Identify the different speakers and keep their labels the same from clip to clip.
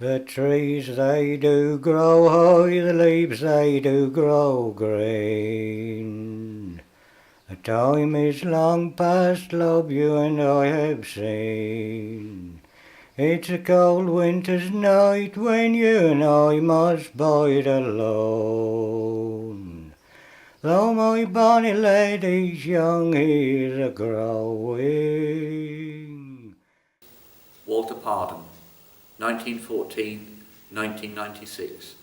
Speaker 1: The trees they do grow high, the leaves they do grow green. The time is long past, love, you and I have seen. It's a cold winter's night when you and I must bide alone. Though my bonny lady's young, he's a growing.
Speaker 2: Walter Pardon, 1914-1996,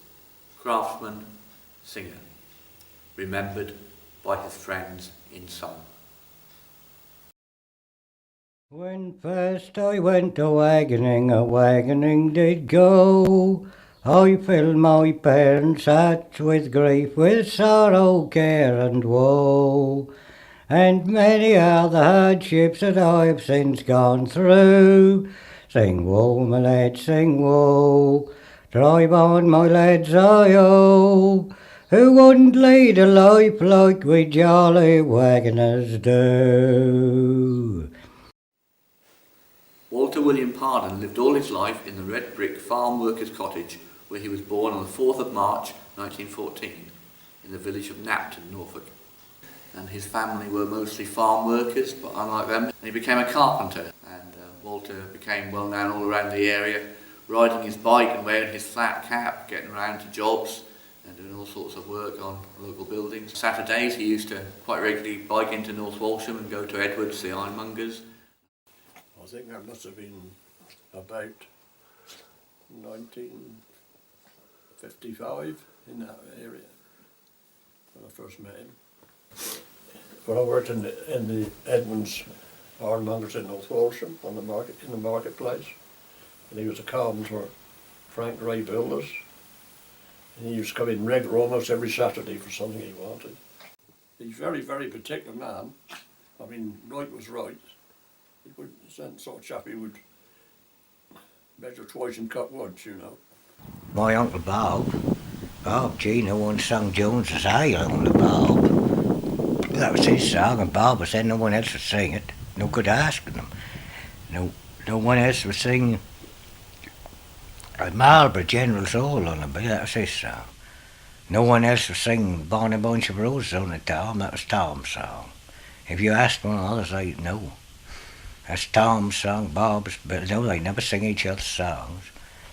Speaker 2: craftsman, singer, remembered by his friends in song.
Speaker 1: When first I went a-wagoning did go. I filled my parents' hats with grief, with sorrow, care and woe. And many are the hardships that I have since gone through. Sing woe, my lads, sing woe. Drive on, my lads, I-oh. Who wouldn't lead a life like we jolly wagoners do?
Speaker 2: Walter William Pardon lived all his life in the red brick farm workers' cottage where he was born on the 4th of March 1914 in the village of Knapton, Norfolk. And his family were mostly farm workers, but unlike them, he became a carpenter. And Walter became well known all around the area, riding his bike and wearing his flat cap, getting around to jobs and doing all sorts of work on local buildings. Saturdays he used to quite regularly bike into North Walsham and go to Edwards, the ironmongers.
Speaker 3: I think that must have been about 1955 in that area when I first met him. When I worked in the Edmonds ironmongers in North Walsham on the marketplace, and he was a carpenter for Frank Ray Builders, and he used to come in regular almost every Saturday for something he wanted. He's a very, very particular man. I mean, right was right. He's that sort of chap who would measure twice and cut once, you know.
Speaker 1: My Uncle Bob Gino once sung Jones's Isle on the Bob. That was his song, and Bob said no one else would sing it. No good asking him. No one else would sing a Marlborough General's All on it, but that was his song. No one else would sing Born a Bunch of Roses on it, Tom. That was Tom's song. If you asked one of the others, they'd know. That's Tom's song, Bob's, but no, they never sing each other's songs.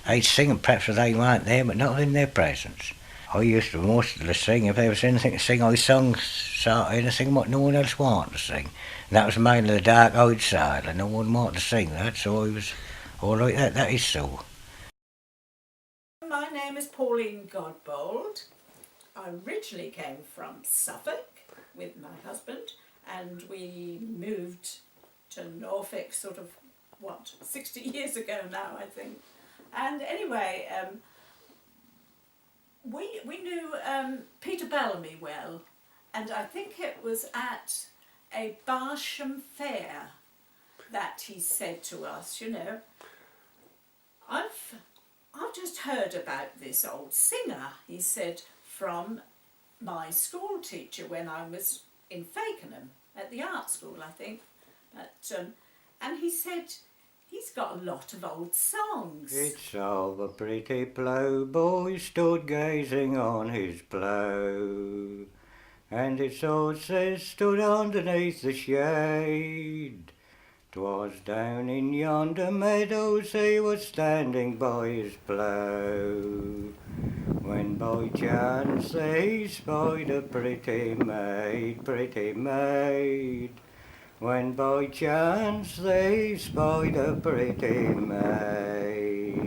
Speaker 1: They'd sing them perhaps if they weren't there, but not in their presence. I used to mostly sing, if there was anything to sing, I sung anything what no one else wanted to sing. And that was mainly the Dark Eyed Side, and no one wanted to sing that, so I was all right, that is so.
Speaker 4: My name is Pauline Godbold. I originally came from Suffolk with my husband, and we moved to Norfolk sort of, 60 years ago now, I think. And anyway, we knew Peter Bellamy well, and I think it was at a Walsham fair that he said to us, you know, I've just heard about this old singer, he said, from my school teacher when I was in Fakenham at the art school, I think. And he said he's got a lot of old songs.
Speaker 1: It's all the pretty ploughboy stood gazing on his plough, and his horses stood underneath the shade. 'Twas down in yonder meadows he was standing by his plough, when by chance he spied a pretty maid. When by chance they spied a pretty maid.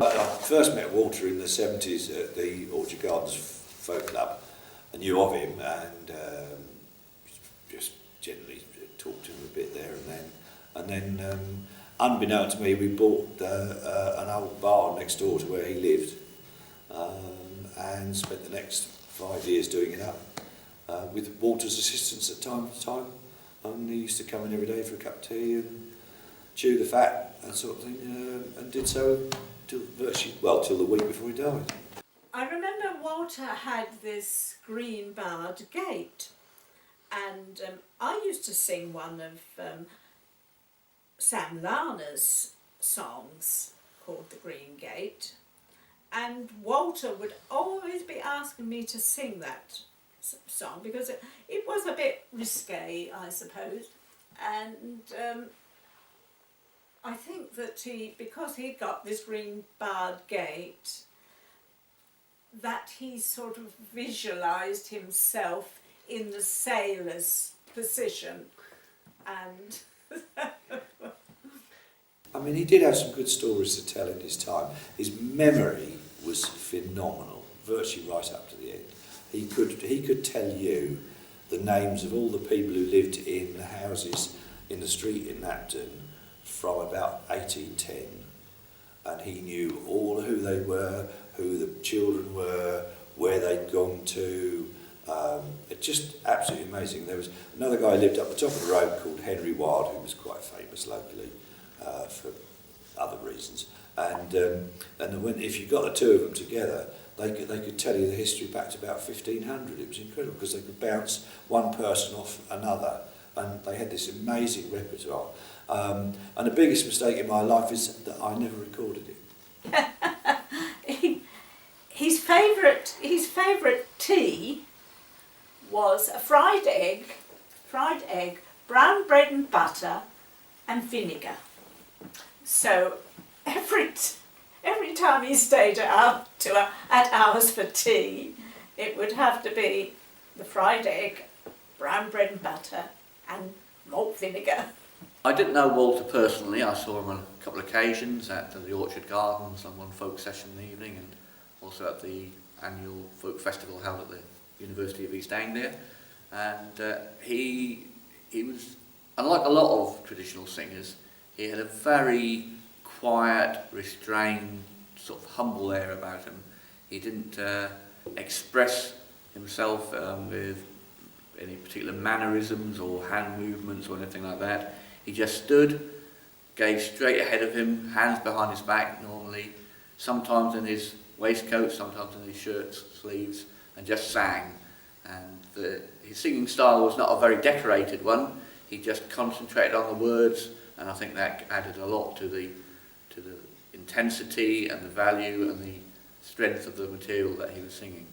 Speaker 5: I first met Walter in the 70s at the Orchard Gardens Folk Club. I knew of him and just generally talked to him a bit there and then. And then, unbeknownst to me, we bought an old bar next door to where he lived and spent the next 5 years doing it up with Walter's assistance at time to time. And he used to come in every day for a cup of tea and chew the fat, that sort of thing, and did so till the week before he died.
Speaker 4: I remember Walter had this green barred gate, and I used to sing one of Sam Larner's songs called The Green Gate, and Walter would always be asking me to sing that song because it was a bit risque, I suppose, and I think that because he got this green barred gate, that he sort of visualised himself in the sailor's position, and
Speaker 5: I mean, he did have some good stories to tell in his time. His memory was phenomenal, virtually right up to the end. He could tell you the names of all the people who lived in the houses in the street in Napton from about 1810, and he knew all who they were, who the children were, where they'd gone to. It's just absolutely amazing. There was another guy who lived up the top of the road called Henry Ward, who was quite famous locally for other reasons. And when, if you got the two of them together, they could tell you the history back to about 1500. It was incredible because they could bounce one person off another, and they had this amazing repertoire. And the biggest mistake in my life is that I never recorded it.
Speaker 4: his favourite tea was a fried egg, brown bread and butter, and vinegar. So every time he stayed at ours for tea, it would have to be the fried egg, brown bread and butter, and malt vinegar.
Speaker 2: I didn't know Walter personally. I saw him on a couple of occasions at the Orchard Gardens on one folk session in the evening, and also at the annual folk festival held at the University of East Anglia. And he was, unlike a lot of traditional singers, he had a very quiet, restrained, sort of humble air about him. He didn't express himself with any particular mannerisms or hand movements or anything like that. He just stood, gazed straight ahead of him, hands behind his back normally, sometimes in his waistcoat, sometimes in his shirt sleeves, and just sang. And his singing style was not a very decorated one. He just concentrated on the words, and I think that added a lot to the intensity and the value and the strength of the material that he was singing.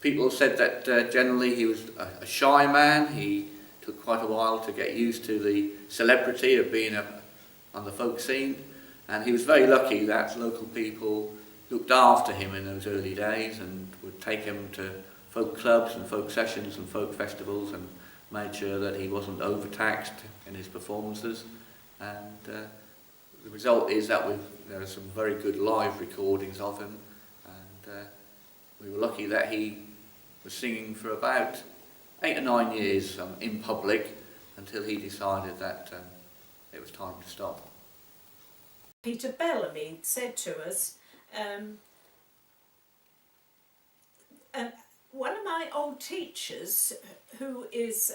Speaker 2: People said that generally he was a shy man. He took quite a while to get used to the celebrity of being on the folk scene, and he was very lucky that local people looked after him in those early days and would take him to folk clubs and folk sessions and folk festivals and made sure that he wasn't overtaxed in his performances. And the result is that there are some very good live recordings of him, and we were lucky that he was singing for about 8 or 9 years in public until he decided that it was time to stop.
Speaker 4: Peter Bellamy said to us, one of my old teachers, who is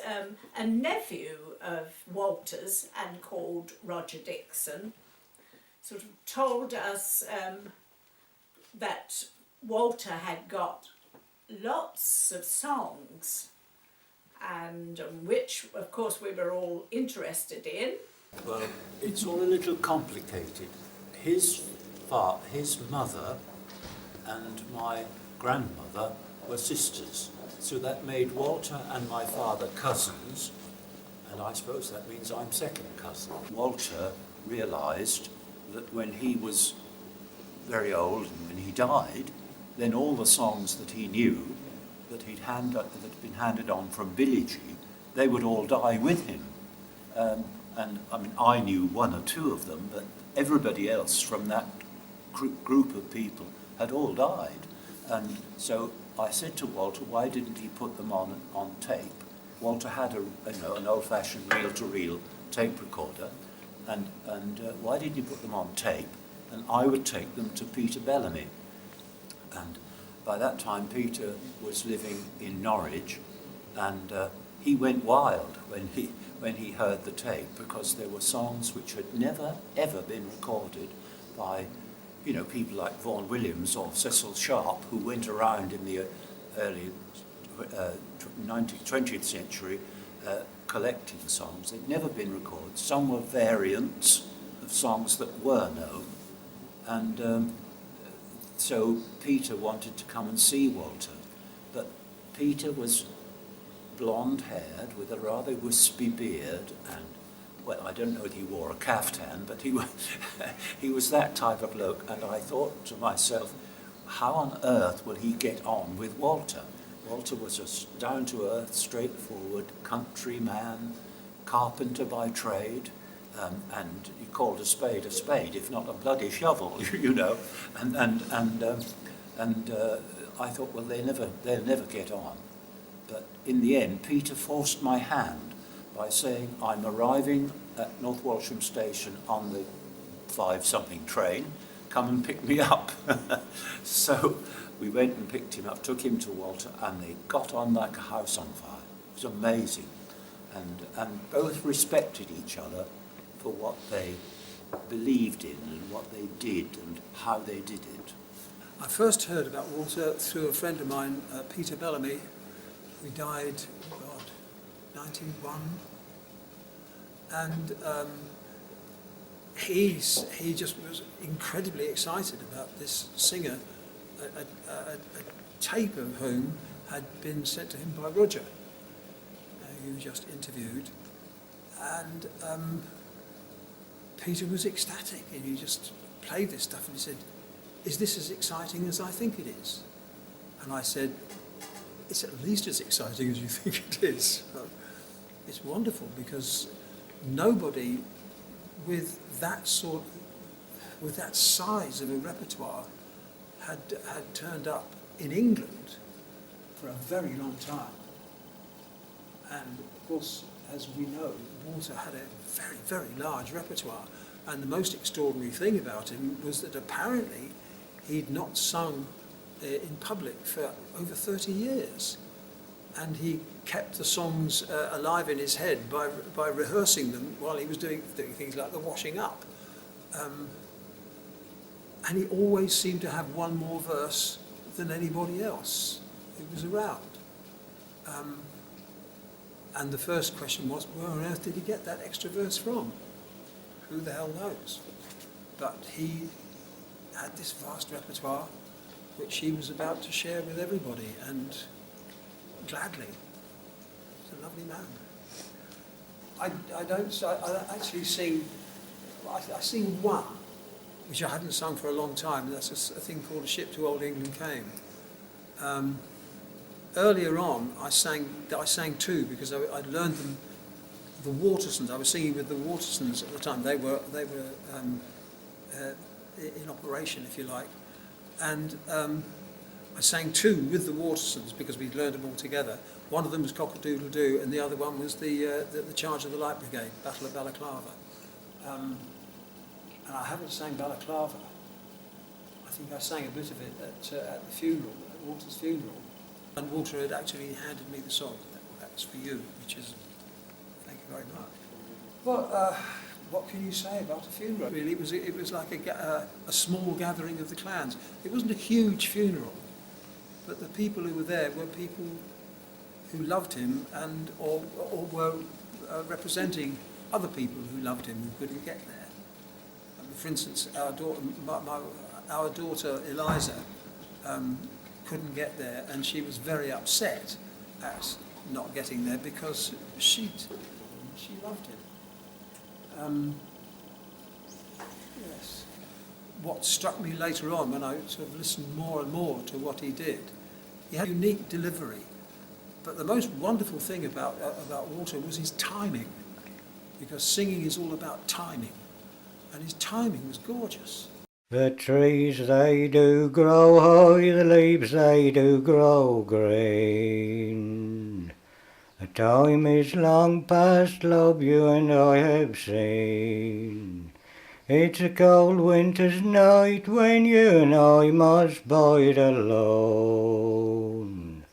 Speaker 4: a nephew of Walter's and called Roger Dixon, sort of told us that Walter had got lots of songs, and which of course we were all interested in.
Speaker 6: Well, it's all a little complicated. His mother and my grandmother were sisters, so that made Walter and my father cousins, and I suppose that means I'm second cousin. Walter realised that when he was very old and when he died, then all the songs that he knew that that had been handed on from villagey, they would all die with him. And I mean, I knew one or two of them, but everybody else from that group of people had all died. And so I said to Walter, why didn't he put them on tape? Walter had an old-fashioned reel-to-reel tape recorder, and why didn't he put them on tape? And I would take them to Peter Bellamy. And by that time, Peter was living in Norwich, and he went wild when he heard the tape, because there were songs which had never ever been recorded by, people like Vaughan Williams or Cecil Sharp, who went around in the early 20th century collecting songs. They'd never been recorded. Some were variants of songs that were known, And so Peter wanted to come and see Walter, but Peter was blonde-haired with a rather wispy beard, and, well, I don't know if he wore a caftan, but he was that type of bloke, and I thought to myself, how on earth will he get on with Walter? Walter was a down-to-earth, straightforward country man, carpenter by trade, and he called a spade, if not a bloody shovel, you know. And I thought, well, they'll never get on. But in the end, Peter forced my hand by saying, I'm arriving at North Walsham station on the 5-something train, come and pick me up. So we went and picked him up, took him to Walter, and they got on like a house on fire. It was amazing. And both respected each other for what they believed in and what they did and how they did it.
Speaker 7: I first heard about Walter through a friend of mine, Peter Bellamy, who died, 91. And he just was incredibly excited about this singer, a tape of whom had been sent to him by Roger, who just interviewed. And Peter was ecstatic, and he just played this stuff and he said, is this as exciting as I think it is? And I said, it's at least as exciting as you think it is. It's wonderful because nobody with that size of a repertoire had turned up in England for a very long time. And of course, as we know, Walter had a very, very large repertoire. And the most extraordinary thing about him was that apparently he'd not sung in public for over 30 years. And he kept the songs alive in his head by rehearsing them while he was doing things like the washing up. And he always seemed to have one more verse than anybody else who was around. And the first question was, where on earth did he get that extra verse from? Who the hell knows? But he had this vast repertoire which he was about to share with everybody, and gladly. He's a lovely man. I actually sing, I sing one, which I haven't sung for a long time, and that's a thing called A Ship to Old England Came. Earlier on, I sang two because I'd learned them. The Watersons. I was singing with the Watersons at the time. They were in operation, if you like, and I sang two with the Watersons because we'd learned them all together. One of them was Cock-a-doodle-doo, and the other one was the Charge of the Light Brigade, Battle of Balaclava. And I haven't sang Balaclava. I think I sang a bit of it at the funeral, at Walter's funeral. And Walter had actually handed me the song. That's for you, which is, thank you very much. Well, what can you say about a funeral? Really, it was like a small gathering of the clans. It wasn't a huge funeral, but the people who were there were people who loved him and or were representing other people who loved him who couldn't get there. For instance, our daughter Eliza couldn't get there, and she was very upset at not getting there because she loved him. Yes. What struck me later on when I sort of listened more and more to what he did, he had a unique delivery. But the most wonderful thing about Walter was his timing, because singing is all about timing, and his timing was gorgeous.
Speaker 1: The trees they do grow high, the leaves they do grow green. The time is long past, love, you and I have seen. It's a cold winter's night when you and I must bide alone.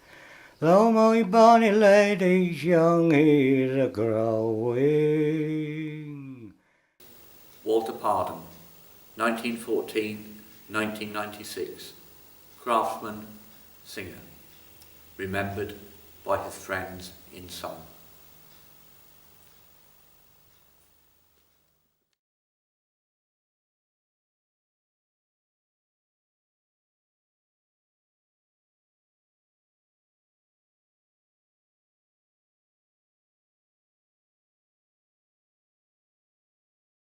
Speaker 1: Though my bonny lady's young, he's a growing.
Speaker 2: Walter Pardon, 1914-1996. Craftsman, singer. Remembered by his friends in song.